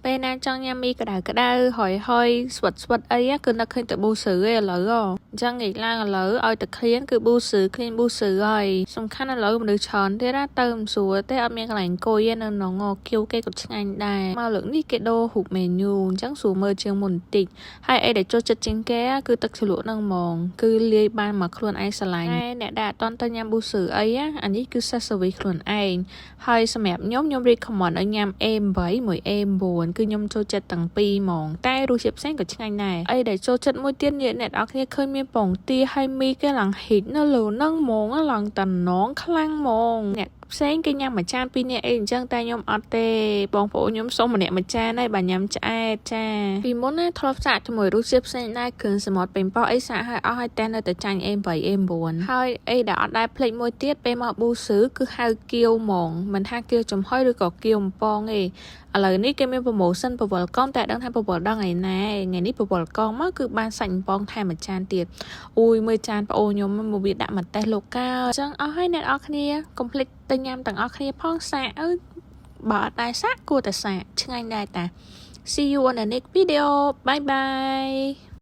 ពេលណាចង់ញ៉ាំមីក្តៅហុយស្វិតអីគឺនឹកឃើញតែប៊ូស៊ឺឯឥឡូវអញ្ចឹងងាកឡើងឥឡូវឲ្យតែឃ្លានគឺប៊ូស៊ឺឃ្លានប៊ូស៊ឺហើយសំខាន់ឥឡូវមនុស្សច្រើនទៀតណាទៅមិនស្រួលទេអត់មានកន្លែងអង្គុយនៅក្នុងគៀវគេក៏ឆ្ងាញ់ដែរមកលើកនេះគេដូររូប menu អញ្ចឹងស្រួលមើលជាងមុនបន្តិចហើយអីដែលចូលចិត្តជាងគេគឺទឹកជ្រលក់ហ្នឹងហ្មងគឺលាយបានមកខ្លួនឯងស្រឡាញ់អ្នកដែលអត់តន់ទៅញ៉ាំប៊ូស៊ឺអីអានេះគឺសាសវីខ្លួនឯងហើយសម្រាប់ខ្ញុំ recommend ឲ្យញ៉ាំ A8 មួយ A9 គឺខ្ញុំចូលចិត្តទាំងពីរហ្មងតែរសជាតិផ្សេងក៏ឆ្ងាញ់ដែរអីដែលចូលចិត្តមួយទៀតអ្នកនរគ្នាឃើញមានពងទាហើយមីគេឡើងហ៊ីតនៅលើហ្នឹងហ្មងឡើងតំណងខ្លាំងហ្មងអ្នកផ្សេងគេញ៉ាំមួយចានពីរនាក់អីអញ្ចឹងតែខ្ញុំអត់ទេបងប្អូនខ្ញុំសុំម្នាក់មួយចានហើយបើញ៉ាំឆ្អែតចាពីមុនណាធ្លាប់សាកជាមួយរសជាតិផ្សេងដែរគ្រឿងសមុទ្រប៉េងប៉ោះអីសាកហើយអស់ហើយតែនៅតែចាញ់ A8 A9 ហើយអីដែលអត់ដែរភ្លេចមួយទៀតពេលមកប៊ូស៊ឺគឺហៅគៀវហ្មងមិនថាគៀវចំហុយឬក៏គៀវបំពងទេឥឡូវនេះគេមានប្រូម៉ូសិនប្រវល់កងតែដឹងថាប្រវល់ដល់ថ្ងៃណាថ្ងៃនេះប្រវល់កងមកគឺបានសាច់បំពងថែមមួយចានទៀតអូយមើលចានប្អូនខ្ញុំមកវាដាក់ម្ទេសលោកកាអញ្ចឹងអស់ហើយអ្នកនរគ្នាកុំភ្លេចទៅញ៉ាំទាំងអស់គ្នាផងសាកបើអត់ដែរសាកគួរតែសាកឆ្ងាញ់ដែរតា See you on the next video bye bye